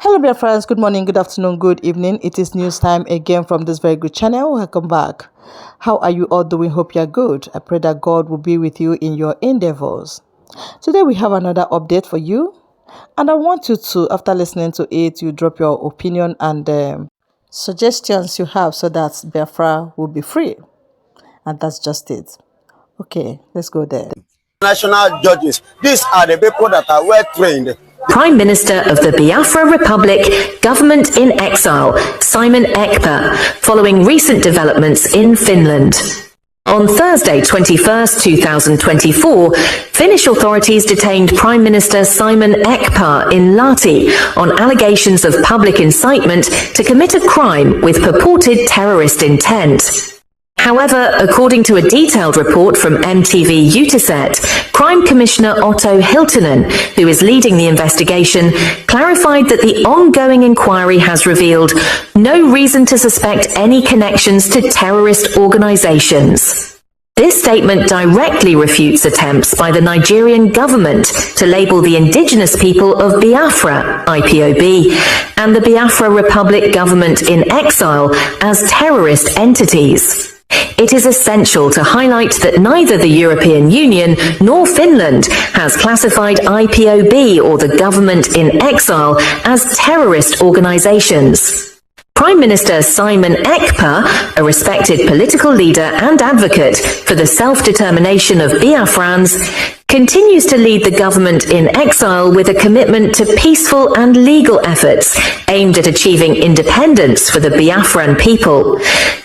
Hello, dear friends. Good morning, good afternoon, good evening. It is news time again from this very good channel. Welcome back. How are you all doing? Hope you are good. I pray that God will be with you in your endeavors. Today we have another update for you, and I want you to, after listening to it, you drop your opinion and suggestions you have so that Biafra will be free. And that's just it. Okay, let's go there. National judges, these are the people that are well trained. Prime Minister of the Biafra Republic, government in exile, Simon Ekpa, following recent developments in Finland. On Thursday, 21st, 2024, Finnish authorities detained Prime Minister Simon Ekpa in Lahti on allegations of public incitement to commit a crime with purported terrorist intent. However, according to a detailed report from MTV Uutiset, Crime Commissioner Otto Hiltunen, who is leading the investigation, clarified that the ongoing inquiry has revealed no reason to suspect any connections to terrorist organizations. This statement directly refutes attempts by the Nigerian government to label the indigenous people of Biafra, IPOB, and the Biafra Republic government in exile as terrorist entities. It is essential to highlight that neither the European Union nor Finland has classified IPOB or the government in exile as terrorist organizations. Prime Minister Simon Ekpa, a respected political leader and advocate for the self-determination of Biafrans, continues to lead the government in exile with a commitment to peaceful and legal efforts aimed at achieving independence for the Biafran people.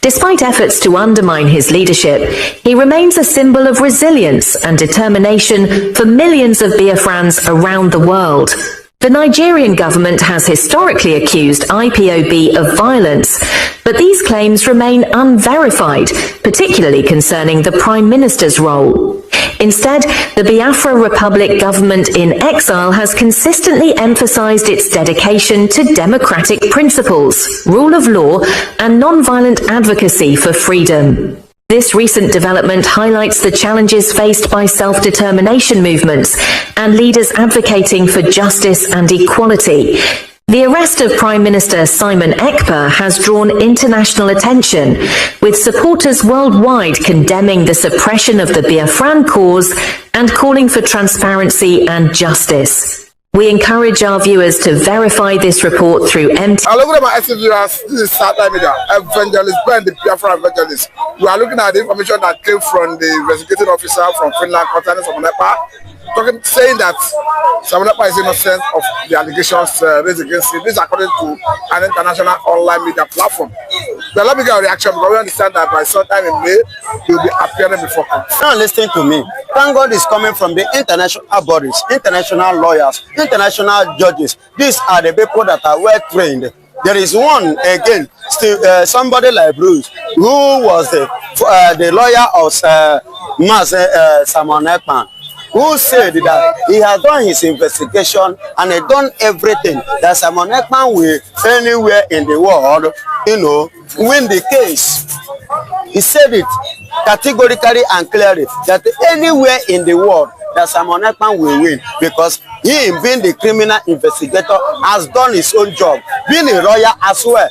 Despite efforts to undermine his leadership, he remains a symbol of resilience and determination for millions of Biafrans around the world. The Nigerian government has historically accused IPOB of violence, but these claims remain unverified, particularly concerning the Prime Minister's role. Instead, the Biafra Republic government in exile has consistently emphasized its dedication to democratic principles, rule of law, and non-violent advocacy for freedom. This recent development highlights the challenges faced by self-determination movements and leaders advocating for justice and equality. The arrest of Prime Minister Simon Ekpa has drawn international attention, with supporters worldwide condemning the suppression of the Biafran cause and calling for transparency and justice. We encourage our viewers to verify this report through MT. Hello, my viewers. This is Saturday Media, Evangelist Ben, the Biafra Evangelist. We are looking at the information that came from the investigating officer from Finland concerning Simon Ekpa, saying that Simon Ekpa is innocent of the allegations raised against him. This is according to an international online media platform. But let me get a reaction because we understand that by sometime in May, he will be appearing before court. Now listen to me. Thank God is coming from the international bodies, international lawyers, international judges. These are the people that are well trained. There is one again, still somebody like Bruce, who was the lawyer of Simon Ekpa, who said that he has done his investigation and he done everything that Simon Ekpa will anywhere in the world, win the case. He said it categorically and clearly that anywhere in the world that Simon Ekpa will win, because he, being the criminal investigator, has done his own job. Being a lawyer as well,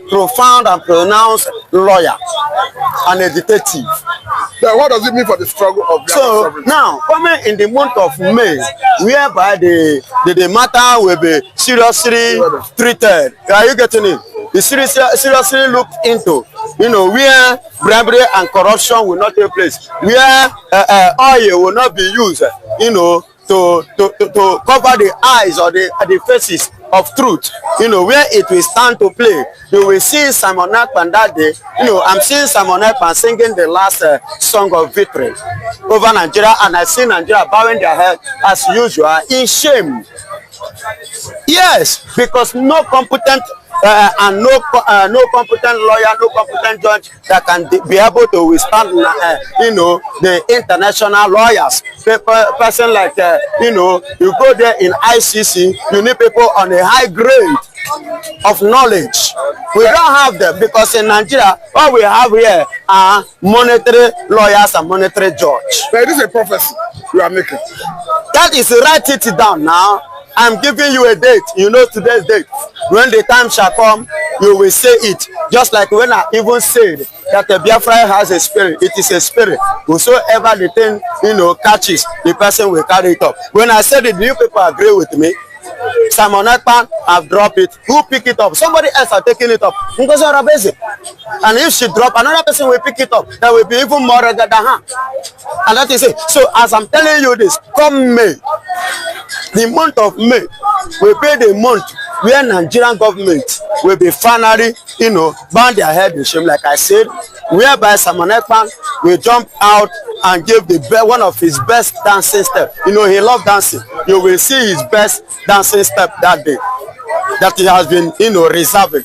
profound and pronounced lawyer and a detective. Then what does it mean for the struggle of Biafra sovereignty? Now, coming in the month of May, whereby the matter will be seriously treated. Are you getting it? The seriously looked into, where bribery and corruption will not take place, where oil will not be used, to cover the eyes or the faces of truth, where it will stand to play. You will see Simon Ekpa that day. I'm seeing Simon Ekpa singing the last song of victory over Nigeria, and I see Nigeria bowing their head as usual in shame. Yes, because no competent and no competent lawyer, no competent judge that can be able to withstand, the international lawyers. Person like, you go there in ICC, you need people on a high grade of knowledge. We don't have them because in Nigeria, what we have here are monetary lawyers and monetary judge. But this is a prophecy you are making. That is, write it down now I'm giving you a date. You know today's date. When the time shall come, you will say it. Just like when I even said that the Biafra has a spirit. It is a spirit. Whosoever the thing, catches, the person will carry it up. When I said it, do you people agree with me? Simon Ekpa have dropped it. Who pick it up? Somebody else are taking it up. And if she drop, another person will pick it up. That will be even more rugged than her. And that is it. So as I'm telling you this, come May, the month of May will be the month where Nigerian government will be finally, bound their head in shame, like I said, whereby Simon Ekpa will jump out and give one of his best dancing steps. He loves dancing. You will see his best dancing step that day that he has been, reserving.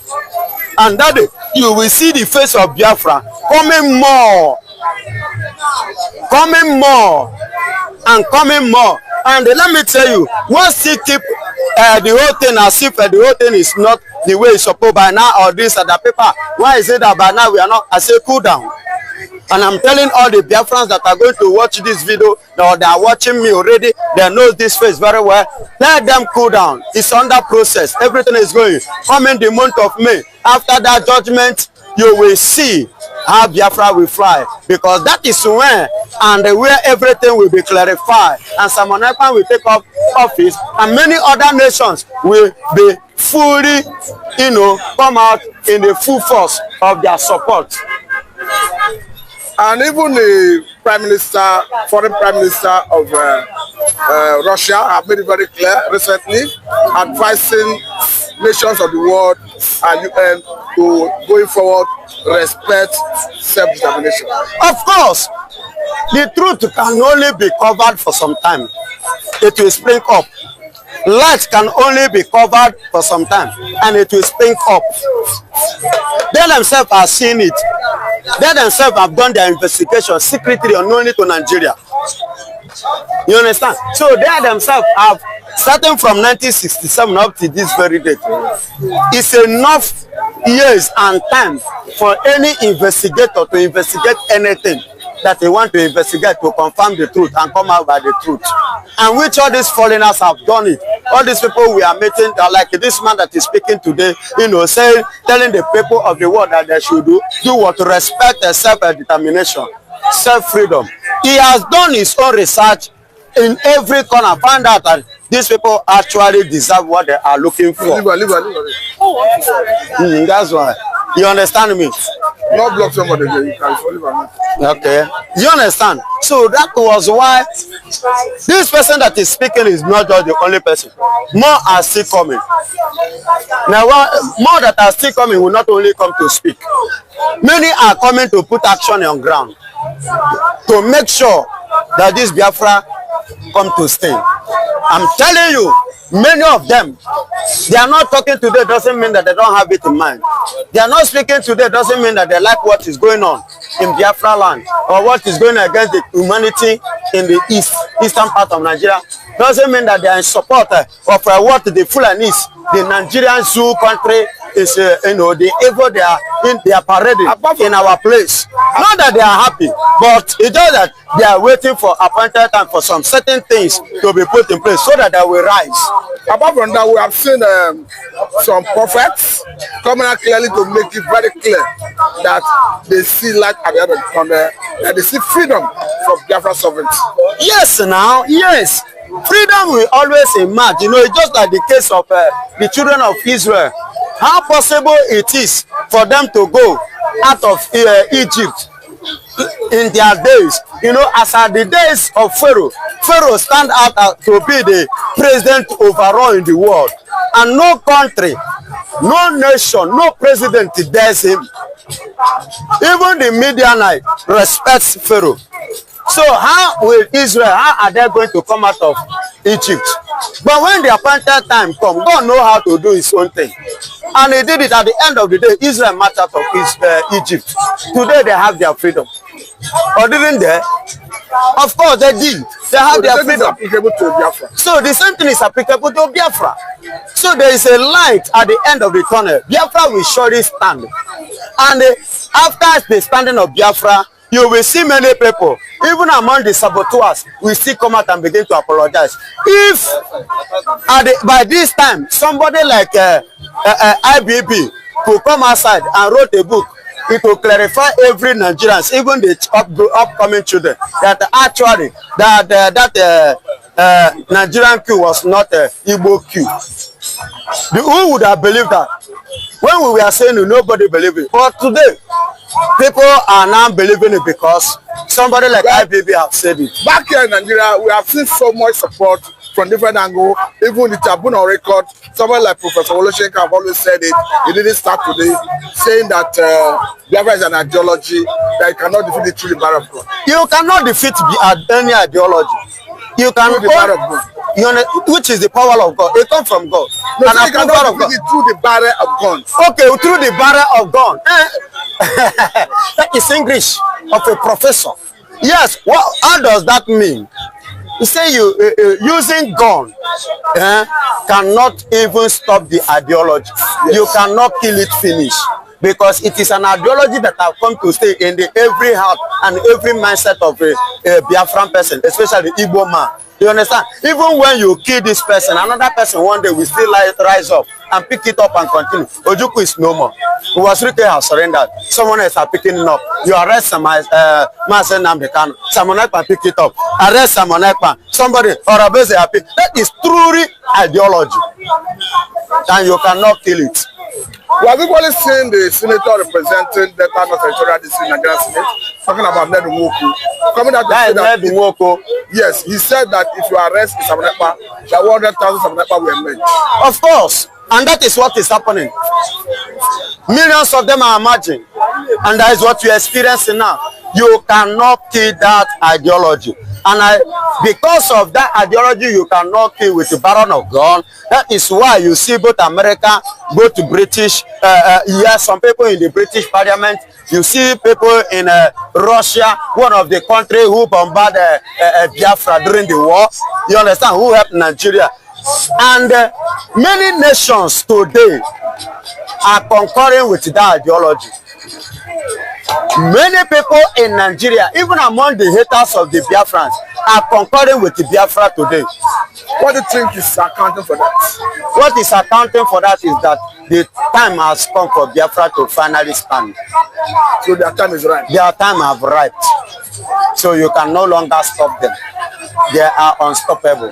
And that day, you will see the face of Biafra coming more, and coming more. And let me tell you, once he keep the whole thing as if the whole thing is not the way it's supposed by now, or this or that paper, why is it that by now we are not? I say cool down. And I'm telling all the Biafrans that are going to watch this video, or they are watching me already, they know this face very well. Let them cool down. It's under process. Everything is going. Come in the month of May. After that judgment, you will see how Biafra will fly. Because that is when and where everything will be clarified. And Simon Ekpa will take up office. And many other nations will be fully, come out in the full force of their support. And even the foreign prime minister of Russia have made it very clear recently, advising nations of the world and UN to, going forward, respect self-determination. Of course, the truth can only be covered for some time. It will spring up. Light can only be covered for some time, and it will spring up. They themselves are seeing it. They themselves have done their investigation secretly, unknowingly to Nigeria. You understand? So they themselves have, starting from 1967 up to this very date, it's enough years and time for any investigator to investigate anything that they want to investigate, to confirm the truth and come out by the truth. And which all these foreigners have done it. All these people we are meeting, like this man that is speaking today, saying, telling the people of the world that they should do what? To respect their self-determination, self-freedom. He has done his own research in every corner, find out that these people actually deserve what they are looking for. That's why. You understand me? Not block somebody there, you can follow. Okay. You understand? So that was why this person that is speaking is not just the only person. More are still coming. Now, more that are still coming will not only come to speak. Many are coming to put action on ground, to make sure that this Biafra come to stay. I'm telling you, many of them, they are not talking today doesn't mean that they don't have it in mind. They are not speaking today doesn't mean that they like what is going on in Biafra land, or what is going against the humanity in the eastern part of Nigeria. Doesn't mean that they are in support of what the Fulanis, the Nigerian zoo country, is the evil they are parading in our place. Not that they are happy, but it's just that they are waiting for appointed time for some certain things to be put in place so that they will rise. Apart from that, we have seen some prophets coming out clearly to make it very clear that they see light at the end of the tunnel, and they see freedom from Biafra sovereignty. Yes, now, yes. Freedom will always emerge. It's just like the case of the children of Israel. How possible it is for them to go out of Egypt in their days, as at the days of Pharaoh. Pharaoh stand out to be the president overall in the world, and no country, no nation, no president dares him. Even the Midianite respects Pharaoh. So how will Israel, how are they going to come out of Egypt? But when the appointed time comes, God knows how to do his own thing. And he did it at the end of the day. Israel marched out of Egypt. Today they have their freedom. Or didn't they? Of course they did. They have their freedom. So the same thing is applicable to Biafra. So there is a light at the end of the tunnel. Biafra will surely stand. And after the standing of Biafra, you will see many people, even among the saboteurs, will still come out and begin to apologize. If by this time somebody like IBB could come outside and wrote a book, it will clarify every Nigerians, even the upcoming children, that actually Nigerian coup was not a Igbo coup. Who would have believed that? When we were saying it, nobody believed it. But today, people are now believing it because somebody like IBB have said it. Back here in Nigeria, we have seen so much support from different angles. Even the taboo on record, someone like Professor Oloshenka have always said it. He didn't start today, saying that Biafra is an ideology that you cannot defeat it through the barrel of God. You cannot defeat any ideology. You can the power of God. Which is the power of God. It comes from God. No, and so you cannot defeat it through the barrel of guns. Okay, through the barrel of gun. That is English of a professor. Yes, how does that mean? You say using gun cannot even stop the ideology. Yes. You cannot kill it finish. Because it is an ideology that have come to stay in every heart and every mindset of a Biafran person, especially the Igbo man. You understand? Even when you kill this person, another person one day will still rise up and pick it up and continue. Ojukwu is no more. Uwazirike has surrendered. Someone else are picking it up. You arrest someone, someone else can pick it up. Arrest someone else. Somebody or a base happy. That is truly ideology. And you cannot kill it. We have equally seen the senator representing the North Territorial District in Nigeria Senate talking about Ned Nwoku. Coming out to say that yes, he said that if you arrest Isamunepa, that 100,000 Isamunepa will emerge. Of course, and that is what is happening. Millions of them are emerging, and that is what we are experiencing now. You cannot kill that ideology. And because of that ideology, you cannot kill with the barrel of gun. That is why you see both America, both British, yes, some people in the British Parliament. You see people in Russia, one of the countries who bombarded Biafra during the war. You understand? Who helped Nigeria. And many nations today are concurring with that ideology. Many people in Nigeria, even among the haters of the Biafrans, are concurring with the Biafra today. What do you think is accounting for that? What is accounting for that is that the time has come for Biafra to finally stand. So their time is right. Their time have arrived. So you can no longer stop them. They are unstoppable.